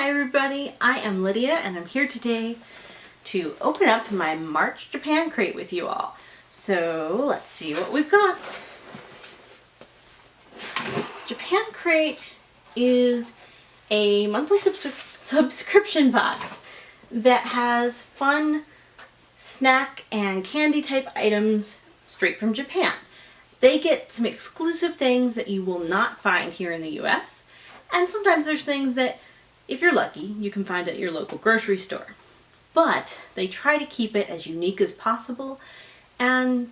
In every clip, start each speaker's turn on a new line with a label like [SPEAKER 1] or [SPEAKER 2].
[SPEAKER 1] Hi everybody, I am Lydia and I'm here today to open up my March Japan crate with you all. So let's see what we've got. Japan crate is a monthly subscription box that has fun snack and candy type items straight from Japan. They get some exclusive things that you will not find here in the US, and sometimes there's things that, if you're lucky, you can find at your local grocery store. But they try to keep it as unique as possible, and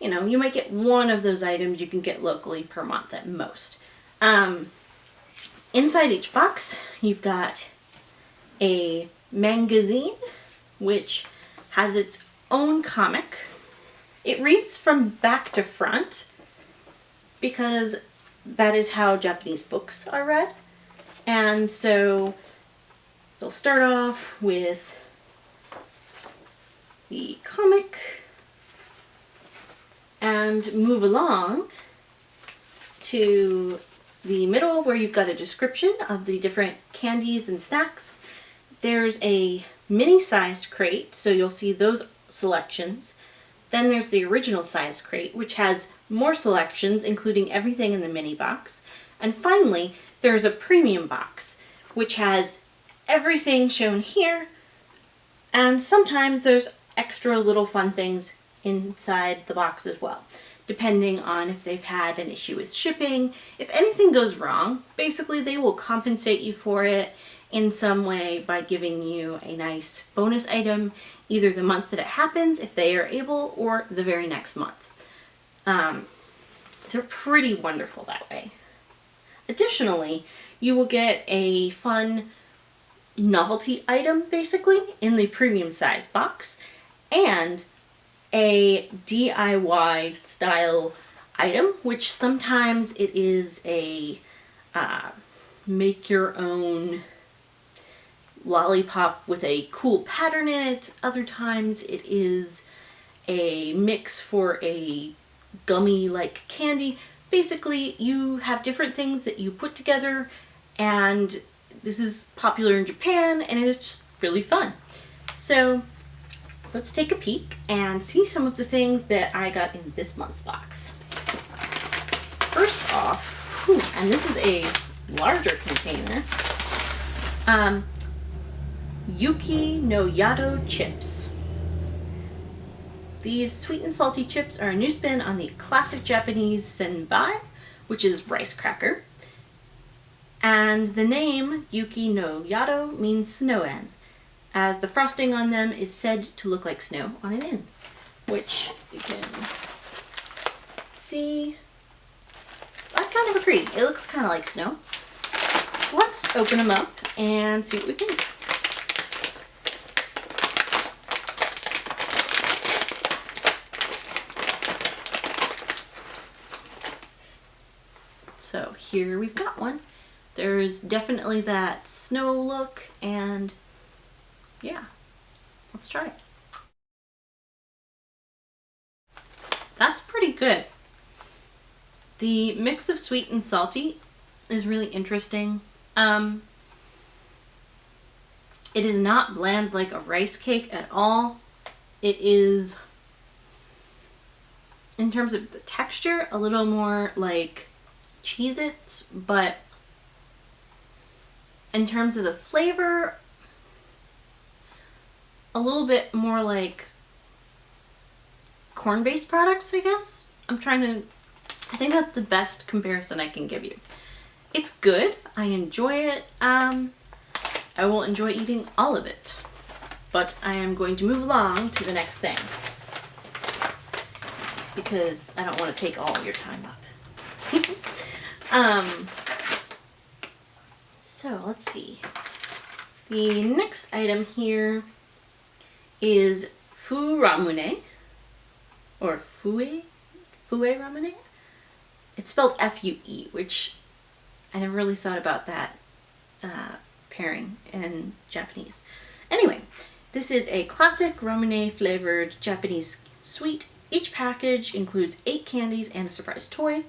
[SPEAKER 1] you might get one of those items you can get locally per month at most. Inside each box, you've got a magazine, which has its own comic. It reads from back to front because that is how Japanese books are read. And so they'll start off with the comic and move along to the middle where you've got a description of the different candies and snacks. There's a mini-sized crate, so you'll see those selections. Then there's the original size crate, which has more selections, including everything in the mini box. And finally, there's a premium box, which has everything shown here, and sometimes there's extra little fun things inside the box as well, depending on if they've had an issue with shipping. If anything goes wrong, basically they will compensate you for it in some way by giving you a nice bonus item, either the month that it happens, if they are able, or the very next month. They're pretty wonderful that way. Additionally, you will get a fun novelty item, basically, in the premium size box, and a DIY style item, which sometimes it is a make your own lollipop with a cool pattern in it. Other times it is a mix for a gummy like candy. Basically, you have different things that you put together, and this is popular in Japan and it is just really fun. So let's take a peek and see some of the things that I got in this month's box. First off, and this is a larger container, Yukino Yada chips. These sweet and salty chips are a new spin on the classic Japanese senbai, which is rice cracker. And the name Yukino Yada means snow-en, as the frosting on them is said to look like snow on an inn, which you can see. I kind of agree. It looks kind of like snow. So let's open them up and see what we think. So here we've got one. There's definitely that snow look, and yeah, let's try it. That's pretty good. The mix of sweet and salty is really interesting. It is not bland like a rice cake at all. It is, in terms of the texture, a little more like Cheez-Its, but in terms of the flavor, a little bit more like corn-based products, I guess. I think that's the best comparison I can give you. It's good. I enjoy it. I will enjoy eating all of it, but I am going to move along to the next thing because I don't want to take all your time up. So let's see. The next item here is Hoorah Monet, or Fue Ramune. It's spelled F-U-E, which I never really thought about that pairing in Japanese. Anyway, this is a classic Ramune flavored Japanese sweet. Each package includes 8 candies and a surprise toy.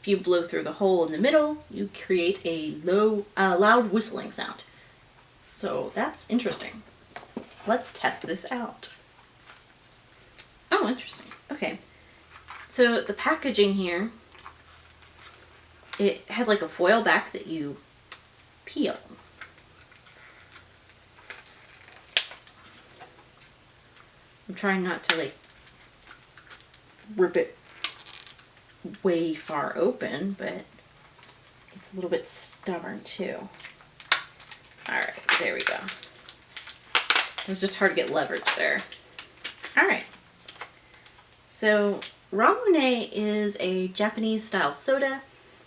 [SPEAKER 1] If you blow through the hole in the middle, you create a loud whistling sound. So that's interesting. Let's test this out. Oh, interesting. Okay. So the packaging here, it has like a foil back that you peel. I'm trying not to like rip it way far open, but it's a little bit stubborn too. Alright, there we go. It was just hard to get leverage there. Alright. So, Hoorah Monet is a Japanese style soda,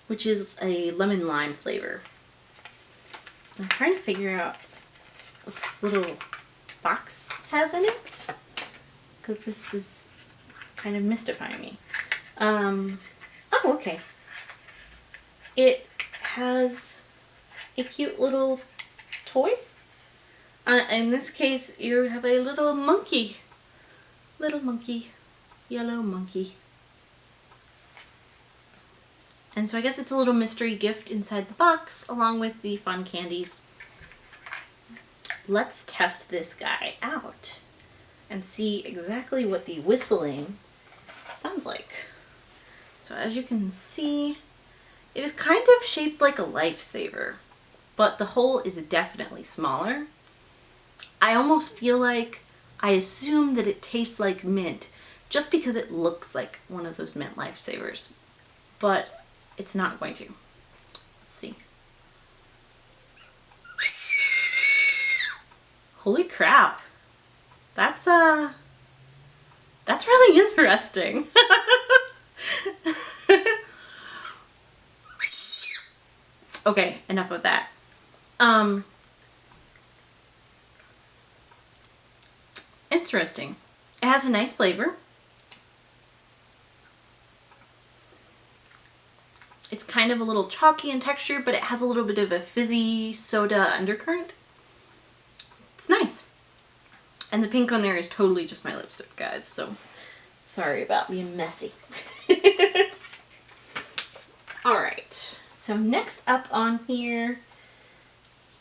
[SPEAKER 1] which is a lemon lime flavor. I'm trying to figure out what this little box has in it, because this is kind of mystifying me. Oh, okay. It has a cute little toy. In this case, you have a little monkey. Little monkey. Yellow monkey. And so I guess it's a little mystery gift inside the box, along with the fun candies. Let's test this guy out and see exactly what the whistling sounds like. So as you can see, it is kind of shaped like a lifesaver, but the hole is definitely smaller. I almost feel like I assume that it tastes like mint just because it looks like one of those mint lifesavers, but it's not going to. Let's see. Holy crap. That's really interesting. Okay, enough of that. Interesting. It has a nice flavor. It's kind of a little chalky in texture, but it has a little bit of a fizzy soda undercurrent. It's nice. And the pink on there is totally just my lipstick, guys, so sorry about being messy. Alright, so next up on here,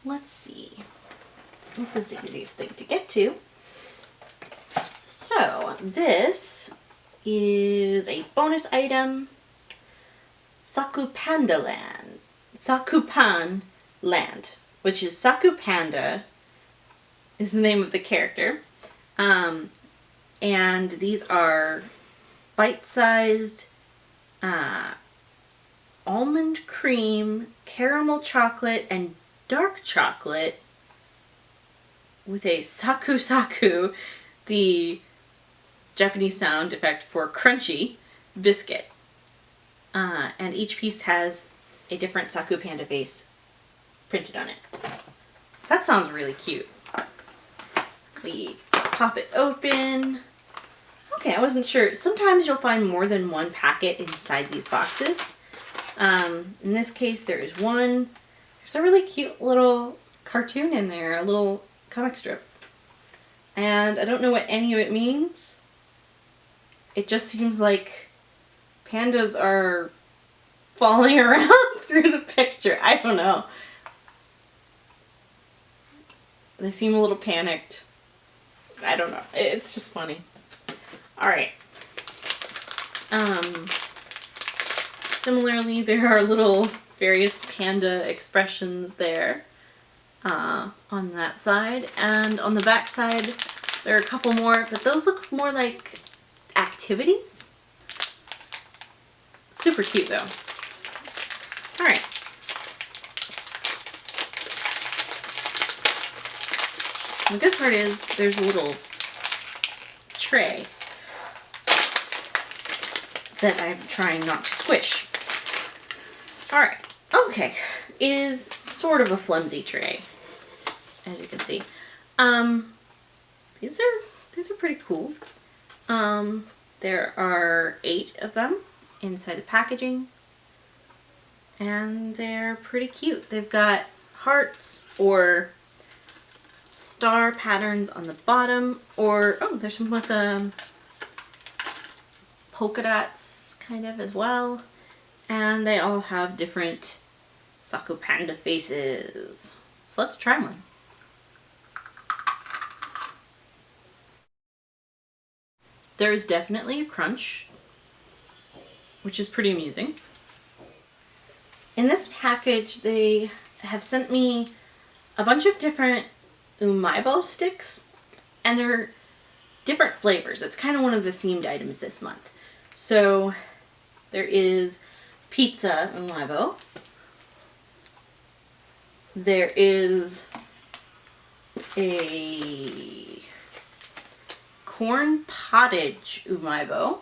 [SPEAKER 1] let's see. This is the easiest thing to get to. So, this is a bonus item, Sakupan Land, which is Saku Panda is the name of the character. And these are bite-sized almond cream, caramel chocolate, and dark chocolate with a saku saku, the Japanese sound effect for crunchy, biscuit. And each piece has a different Saku Panda face printed on it. So that sounds really cute. We pop it open. Okay, I wasn't sure. Sometimes you'll find more than one packet inside these boxes. In this case, there is one. There's a really cute little cartoon in there, a little comic strip. And I don't know what any of it means. It just seems like pandas are falling around through the picture. I don't know. They seem a little panicked. I don't know. It's just funny. Alright. Similarly, there are little various panda expressions there on that side. And on the back side, there are a couple more, but those look more like activities. Super cute though. Alright. The good part is there's a little tray that I'm trying not to squish. Alright, okay. It is sort of a flimsy tray, as you can see. These are pretty cool. There are 8 of them inside the packaging, and they're pretty cute. They've got hearts or star patterns on the bottom, or oh, there's some with polka dots kind of as well, and they all have different Saku Panda faces. So let's try one. There is definitely a crunch, which is pretty amusing. In this package, they have sent me a bunch of different umaibo sticks, and they're different flavors. It's kind of one of the themed items this month. So there is pizza umaibo. There is a corn pottage umaibo,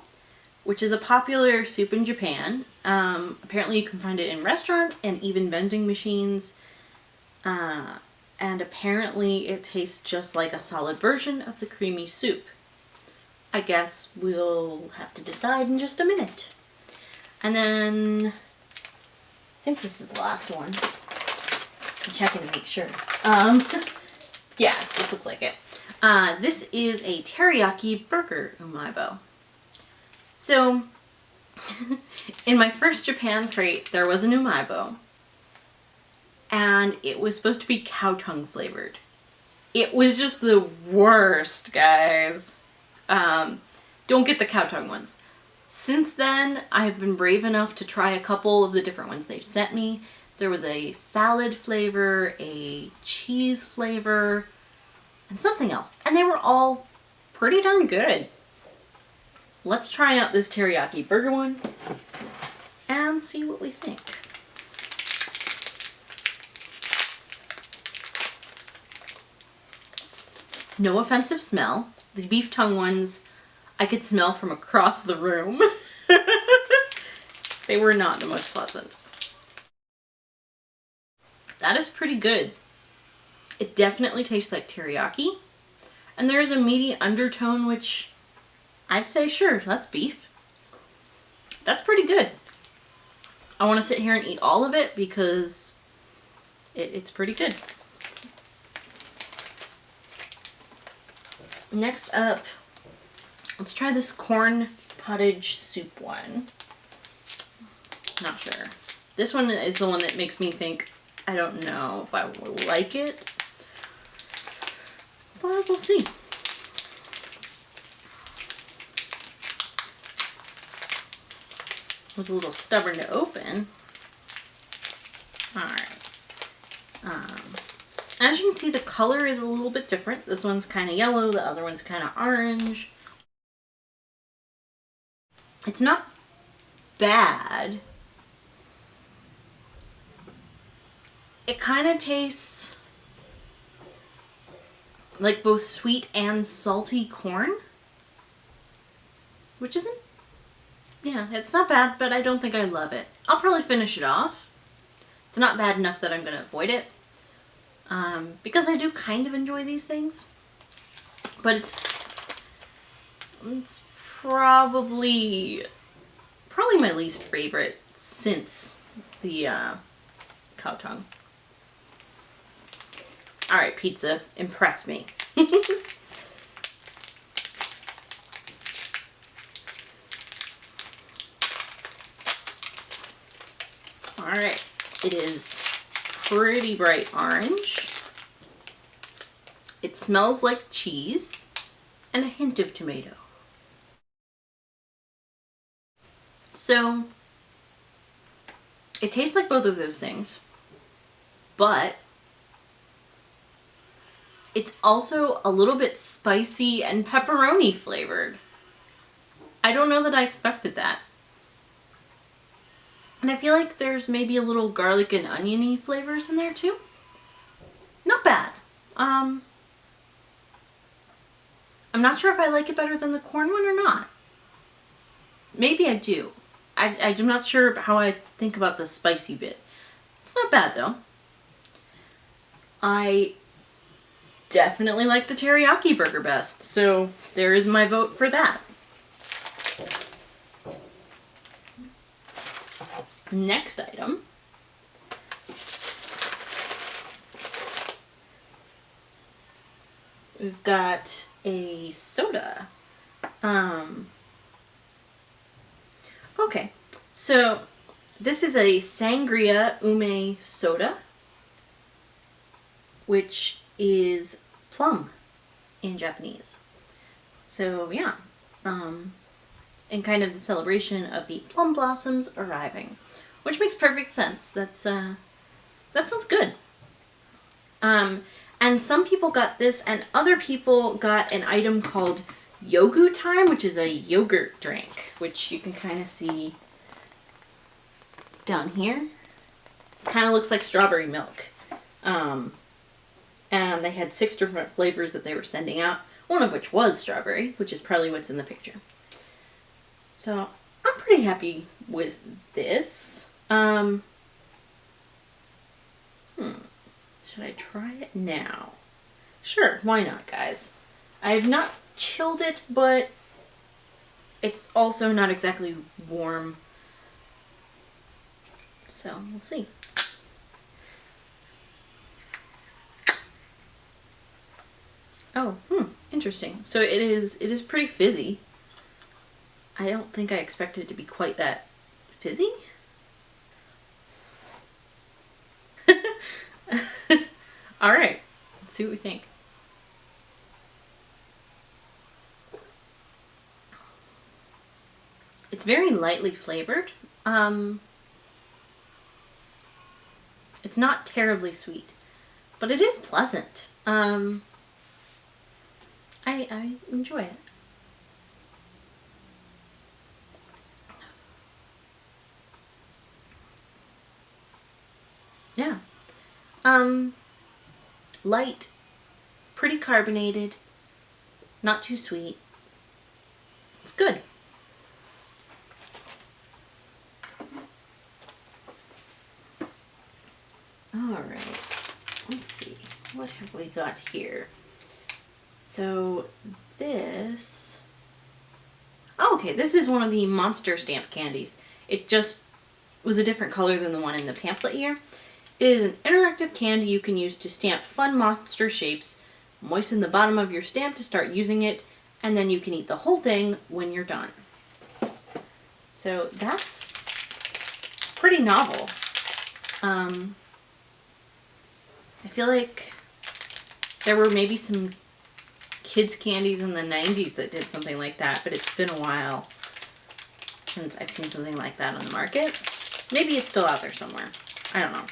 [SPEAKER 1] which is a popular soup in Japan. Apparently you can find it in restaurants and even vending machines. And apparently it tastes just like a solid version of the creamy soup. I guess we'll have to decide in just a minute. And then, I think this is the last one. I'm checking to make sure. Yeah, this looks like it. This is a teriyaki burger umaibo. So, in my first Japan crate, there was an umaibo. And it was supposed to be cow tongue flavored. It was just the worst, guys. Don't get the cow tongue ones. Since then, I've been brave enough to try a couple of the different ones they've sent me. There was a salad flavor, a cheese flavor, and something else. And they were all pretty darn good. Let's try out this teriyaki burger one and see what we think. No offensive smell. The beef tongue ones, I could smell from across the room. They were not the most pleasant. That is pretty good. It definitely tastes like teriyaki. And there's a meaty undertone, which I'd say, sure, that's beef. That's pretty good. I want to sit here and eat all of it because it's pretty good. Next up, let's try this corn pottage soup one. Not sure. This one is the one that makes me think, I don't know if I will like it. But we'll see. It was a little stubborn to open. Alright. As you can see, the color is a little bit different. This one's kind of yellow, the other one's kind of orange. It's not bad. It kind of tastes like both sweet and salty corn, which isn't, yeah, it's not bad, but I don't think I love it. I'll probably finish it off. It's not bad enough that I'm going to avoid it. Because I do kind of enjoy these things, but it's probably my least favorite since the cow tongue. All right, pizza, impress me. All right, it is pretty bright orange. It smells like cheese and a hint of tomato. So it tastes like both of those things, but it's also a little bit spicy and pepperoni flavored. I don't know that I expected that. And I feel like there's maybe a little garlic and oniony flavors in there too. Not bad. I'm not sure if I like it better than the corn one or not. Maybe I do. I'm not sure how I think about the spicy bit. It's not bad though. I definitely like the teriyaki burger best, so there is my vote for that. Next item. We've got a soda. Okay, so this is a sangria ume soda, which is plum in Japanese. So yeah, in kind of the celebration of the plum blossoms arriving, which makes perfect sense. That sounds good. And some people got this, and other people got an item called Yogu Time, which is a yogurt drink, which you can kind of see down here. Kind of looks like strawberry milk. And they had 6 different flavors that they were sending out, one of which was strawberry, which is probably what's in the picture. So I'm pretty happy with this. Should I try it now? Sure, why not, guys? I have not chilled it, but it's also not exactly warm. So we'll see. Oh, interesting. So it is pretty fizzy. I don't think I expected it to be quite that fizzy. All right, let's see what we think. It's very lightly flavored. It's not terribly sweet, but it is pleasant. I enjoy it. Yeah. Light, pretty carbonated, not too sweet. It's good. All right, let's see, what have we got here? So this, oh, okay, this is one of the monster stamped candies. It just was a different color than the one in the pamphlet here. It is an interactive candy you can use to stamp fun monster shapes. Moisten the bottom of your stamp to start using it, and then you can eat the whole thing when you're done. So that's pretty novel. I feel like there were maybe some kids' candies in the 90s that did something like that, but it's been a while since I've seen something like that on the market. Maybe it's still out there somewhere. I don't know.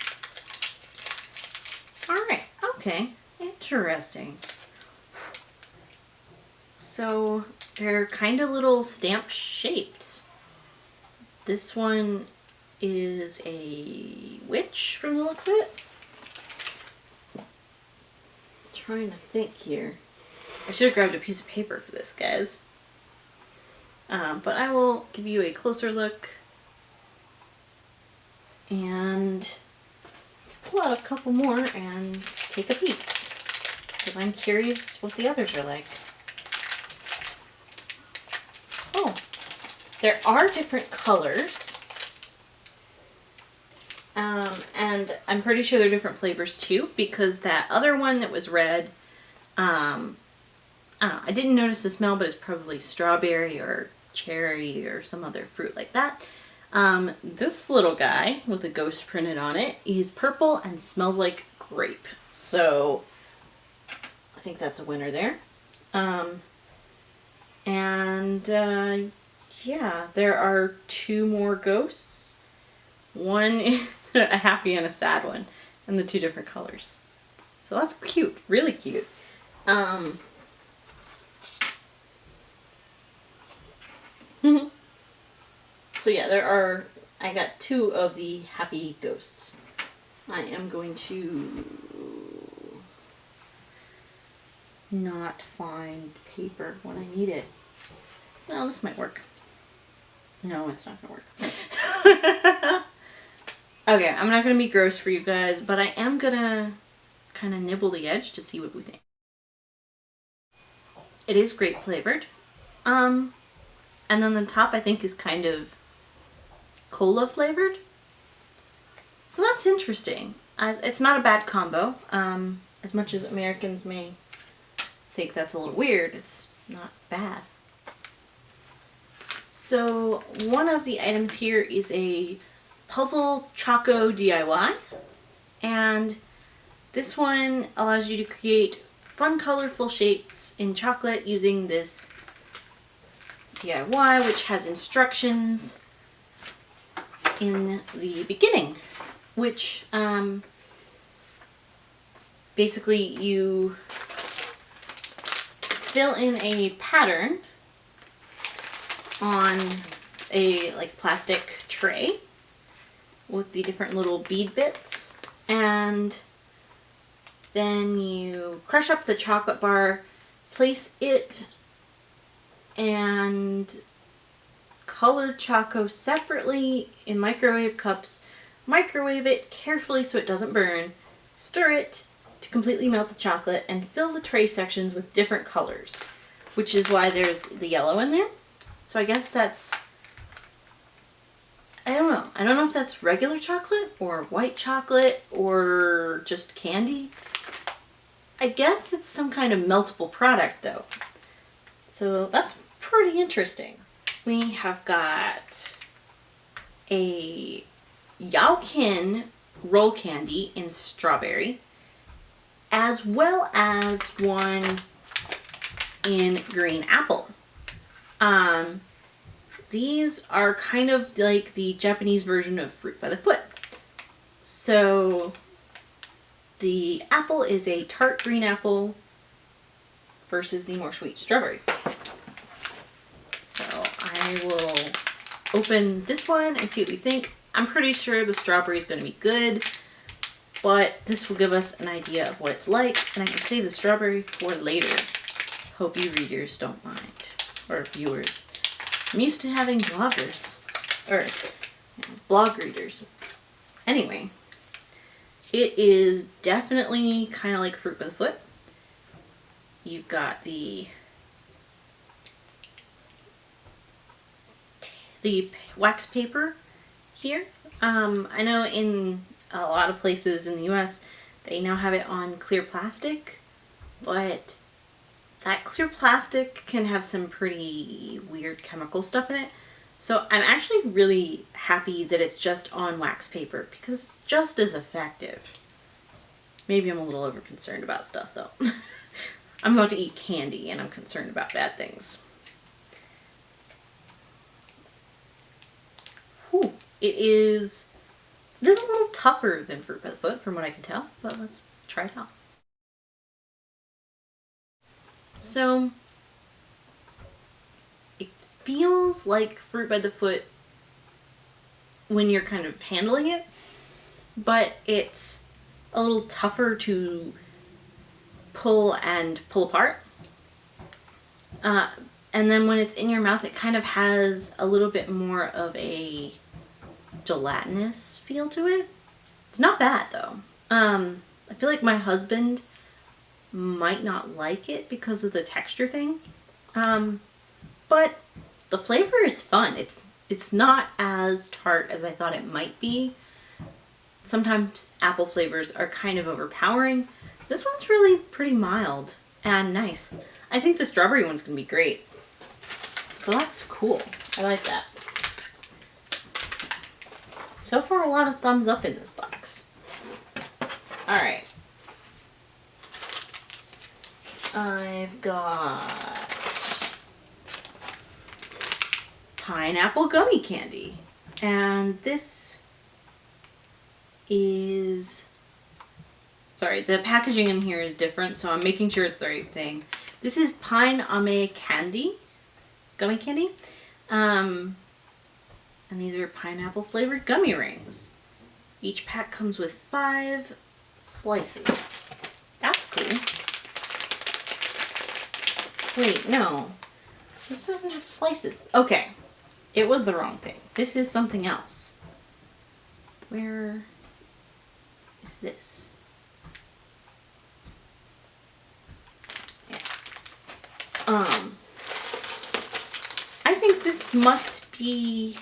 [SPEAKER 1] Alright, okay. Interesting. So they're kind of little stamp shaped. This one is a witch from the looks of it. Trying to think here. I should have grabbed a piece of paper for this, guys. But I will give you a closer look. And let's pull out a couple more and take a peek. Because I'm curious what the others are like. Oh, there are different colors. And I'm pretty sure they're different flavors too, because that other one that was red, I don't know, I didn't notice the smell, but it's probably strawberry or cherry or some other fruit like that. This little guy with a ghost printed on it is purple and smells like grape. So I think that's a winner there. Yeah, there are 2 more ghosts. One a happy and a sad one, and the 2 different colors. So that's cute, really cute. So yeah, I got 2 of the happy ghosts. I am going to not find paper when I need it. Well, this might work. No, it's not gonna work. Okay, I'm not gonna be gross for you guys, but I am gonna kind of nibble the edge to see what we think. It is grape flavored. And then the top I think is kind of cola flavored. So that's interesting. It's not a bad combo. As much as Americans may think that's a little weird, it's not bad. So one of the items here is a puzzle Choco DIY, and this one allows you to create fun colorful shapes in chocolate using this DIY, which has instructions in the beginning, which basically you fill in a pattern on a like plastic tray with the different little bead bits, and then you crush up the chocolate bar, place it and color choco separately in microwave cups, microwave it carefully so it doesn't burn, stir it to completely melt the chocolate, and fill the tray sections with different colors, which is why there's the yellow in there. So I guess that's, I don't know if that's regular chocolate or white chocolate or just candy. I guess it's some kind of meltable product though. So that's pretty interesting. We have got a Yaukin roll candy in strawberry, as well as one in green apple. These are kind of like the Japanese version of Fruit by the Foot. So the apple is a tart green apple versus the more sweet strawberry. So I will open this one and see what we think. I'm pretty sure the strawberry is going to be good, but this will give us an idea of what it's like, and I can save the strawberry for later. Hope you readers don't mind, or viewers. I'm used to having bloggers, or blog readers. Anyway, it is definitely kind of like Fruit by the Foot. You've got the wax paper here. I know in a lot of places in the US they now have it on clear plastic, but that clear plastic can have some pretty weird chemical stuff in it. So I'm actually really happy that it's just on wax paper because it's just as effective. Maybe I'm a little over concerned about stuff though. I'm about to eat candy and I'm concerned about bad things. Whew. It is a little tougher than Fruit by the Foot from what I can tell, but let's try it out. So it feels like Fruit by the Foot when you're kind of handling it, but it's a little tougher to pull apart. And then when it's in your mouth, it kind of has a little bit more of a gelatinous feel to it. It's not bad though. I feel like my husband might not like it because of the texture thing. But the flavor is fun. It's not as tart as I thought it might be. Sometimes apple flavors are kind of overpowering. This one's really pretty mild and nice. I think the strawberry one's gonna be great. So that's cool. I like that. So far, a lot of thumbs up in this box. All right. I've got pineapple gummy candy. And this is, sorry, the packaging in here is different, so I'm making sure it's the right thing. This is pineapple candy, gummy candy. And these are pineapple flavored gummy rings. Each pack comes with 5 slices. That's cool. Wait, no. This doesn't have slices. Okay. It was the wrong thing. This is something else. Where is this? Yeah. I think this must be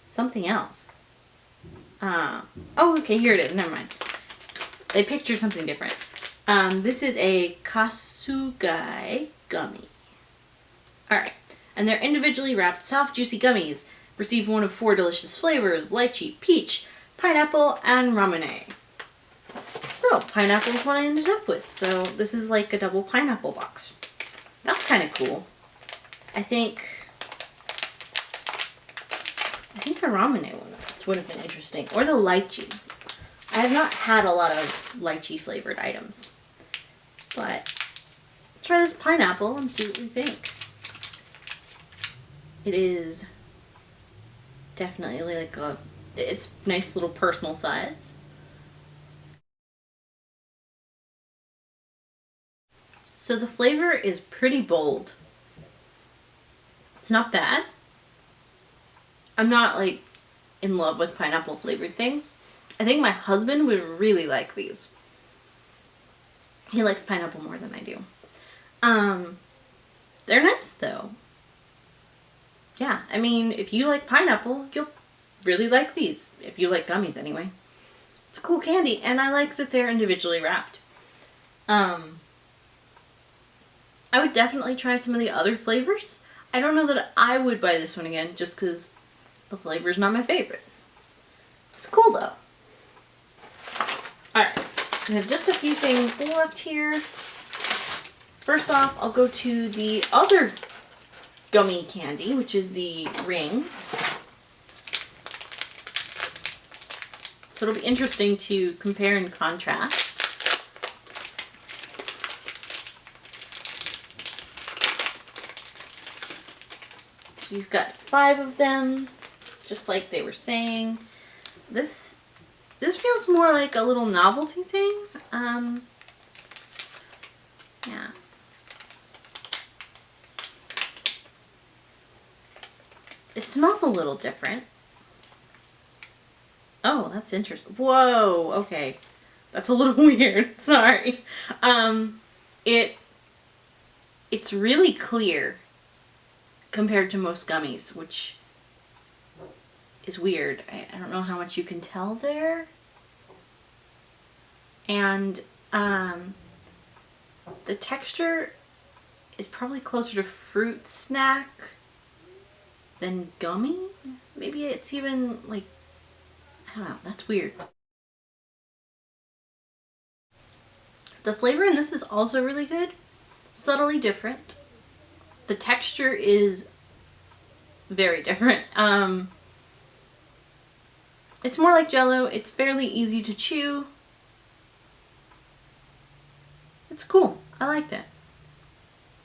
[SPEAKER 1] something else. Oh, okay, here it is. Never mind. They pictured something different. This is a Kasugai gummy. Alright, and they're individually wrapped soft, juicy gummies. Receive one of 4 delicious flavors: lychee, peach, pineapple, and Hoorah Monet. So, pineapple is what I ended up with. So, this is like a double pineapple box. That's kind of cool. I think the Hoorah Monet one would have been interesting. Or the lychee. I have not had a lot of lychee flavored items. But try this pineapple and see what we think. It is definitely like it's nice little personal size. So the flavor is pretty bold. It's not bad. I'm not like in love with pineapple flavored things. I think my husband would really like these. He likes pineapple more than I do. They're nice though. Yeah, I mean, if you like pineapple, you'll really like these. If you like gummies anyway. It's a cool candy, and I like that they're individually wrapped. I would definitely try some of the other flavors. I don't know that I would buy this one again, just because the flavor's not my favorite. It's cool though. Alright, I have just a few things left here. First off, I'll go to the other gummy candy, which is the rings. So it'll be interesting to compare and contrast. So you've got 5 of them, just like they were saying. This feels more like a little novelty thing. Yeah. It smells a little different. Oh, that's interesting. Whoa, okay. That's a little weird. Sorry. It's really clear compared to most gummies, which is weird. I don't know how much you can tell there. And the texture is probably closer to fruit snack than gummy. Maybe it's even like, I don't know, that's weird. The flavor in this is also really good. Subtly different. The texture is very different. It's more like Jell-O. It's fairly easy to chew. It's cool. I like that.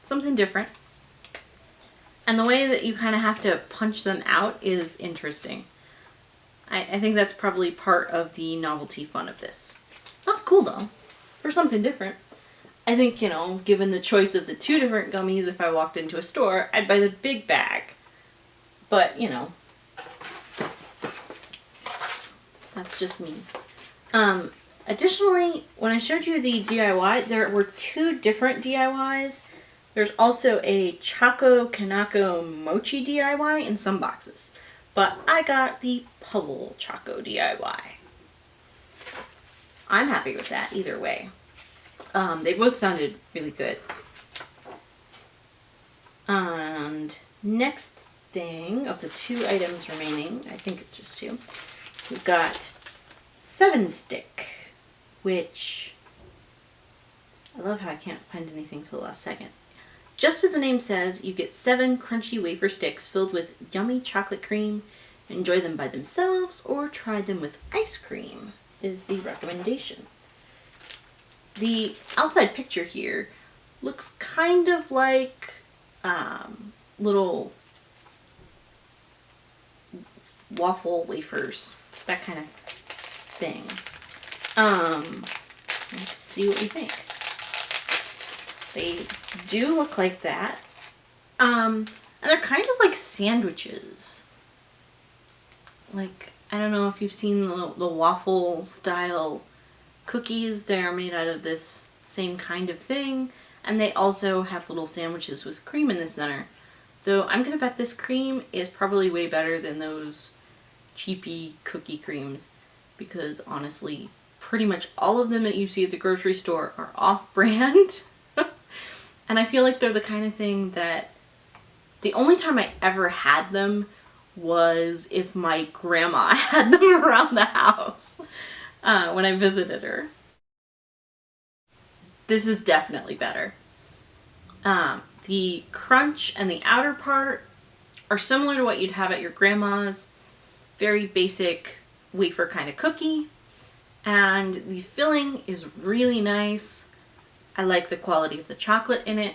[SPEAKER 1] Something different. And the way that you kind of have to punch them out is interesting. I think that's probably part of the novelty fun of this. That's cool though, for something different. I think, you know, given the choice of the 2 different gummies, if I walked into a store, I'd buy the big bag. But, you know, that's just me. Additionally, when I showed you the DIY, there were 2 different DIYs. There's also a Choco Kanako Mochi DIY in some boxes. But I got the Puzzle Choco DIY. I'm happy with that either way. They both sounded really good. And next thing of the 2 items remaining, I think it's just 2, we've got 7 Stick, which I love how I can't find anything till the last second. Just as the name says, you get 7 crunchy wafer sticks filled with yummy chocolate cream. Enjoy them by themselves or try them with ice cream is the recommendation. The outside picture here looks kind of like little waffle wafers, that kind of thing. Let's see what we think. They do look like that. And they're kind of like sandwiches. Like, I don't know if you've seen the waffle style cookies. They're made out of this same kind of thing. And they also have little sandwiches with cream in the center. Though I'm gonna bet this cream is probably way better than those cheapy cookie creams. Because honestly, pretty much all of them that you see at the grocery store are off-brand. And I feel like they're the kind of thing that the only time I ever had them was if my grandma had them around the house when I visited her. This is definitely better. The crunch and the outer part are similar to what you'd have at your grandma's. Very basic wafer kind of cookie. And the filling is really nice. I like the quality of the chocolate in it.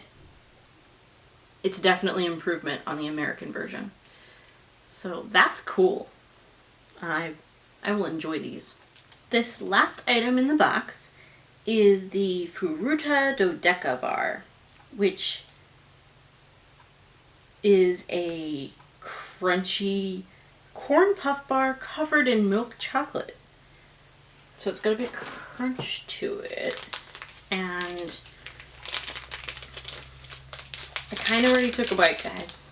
[SPEAKER 1] It's definitely an improvement on the American version. So that's cool. I will enjoy these. This last item in the box is the Hoorah Dodeca bar, which is a crunchy corn puff bar covered in milk chocolate. So it's got a bit crunch to it, and I kind of already took a bite, guys.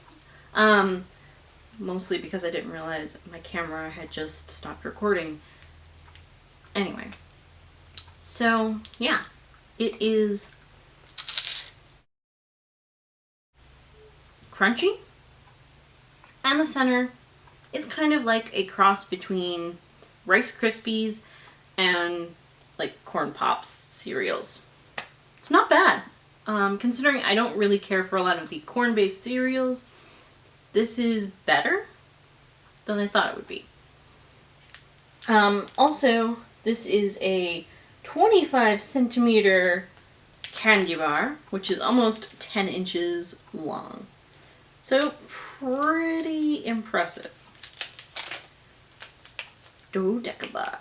[SPEAKER 1] Mostly because I didn't realize my camera had just stopped recording. Anyway, so yeah, it is crunchy, and the center is kind of like a cross between Rice Krispies and like Corn Pops cereals. It's not bad. Considering I don't really care for a lot of the corn-based cereals, this is better than I thought it would be. Also, this is a 25 centimeter candy bar, which is almost 10 inches long. So, pretty impressive. Dodeca bar.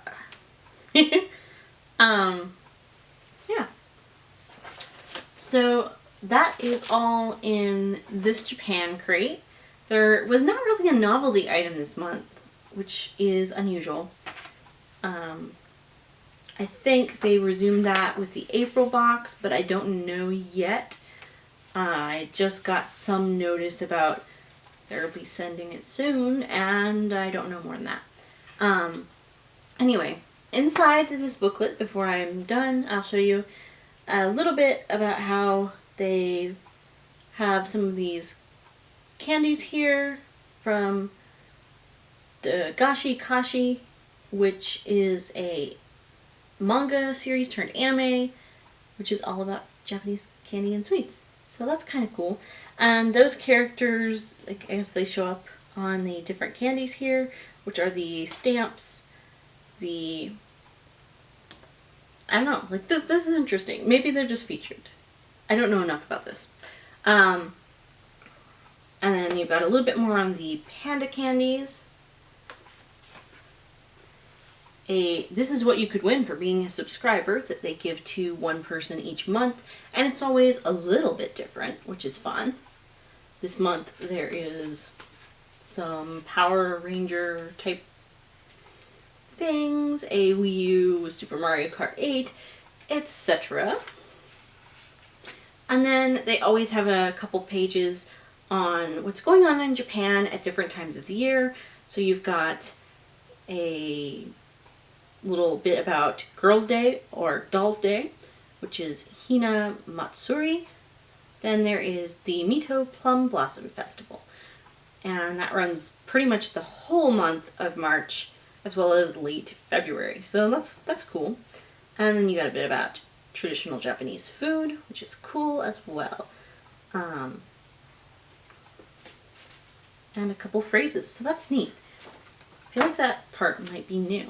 [SPEAKER 1] Yeah. So, that is all in this Japan crate. There was not really a novelty item this month, which is unusual. I think they resumed that with the April box, but I don't know yet. I just got some notice about they'll be sending it soon, and I don't know more than that. Anyway, inside this booklet, before I'm done, I'll show you a little bit about how they have some of these candies here from the Gashi Kashi, which is a manga series turned anime, which is all about Japanese candy and sweets. So that's kind of cool. And those characters, I guess they show up on the different candies here, which are the stamps, I don't know, like this is interesting. Maybe they're just featured. I don't know enough about this. And then you've got a little bit more on the panda candies. This is what you could win for being a subscriber that they give to one person each month, and it's always a little bit different, which is fun. This month there is some Power Ranger type things, a Wii U, Super Mario Kart 8, etc. And then they always have a couple pages on what's going on in Japan at different times of the year. So you've got a little bit about Girls' Day or Dolls' Day, which is Hina Matsuri. Then there is the Mito Plum Blossom Festival, and that runs pretty much the whole month of March as well as late February. So that's cool. And then you got a bit about traditional Japanese food, which is cool as well. And a couple phrases, so that's neat. I feel like that part might be new.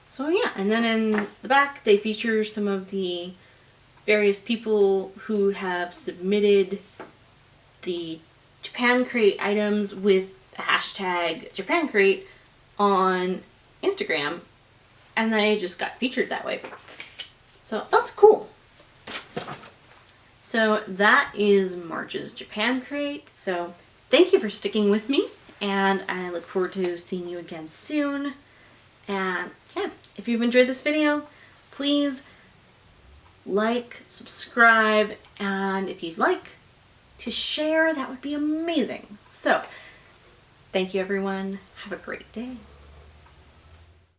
[SPEAKER 1] So yeah, and then in the back they feature some of the various people who have submitted the Japan Crate items with the hashtag Japan Crate on Instagram, and they just got featured that way. So that's cool. So that is March's Japan Crate. So thank you for sticking with me, and I look forward to seeing you again soon. And yeah, if you've enjoyed this video, please like, subscribe, and if you'd like to share, that would be amazing. So thank you everyone. Have a great day.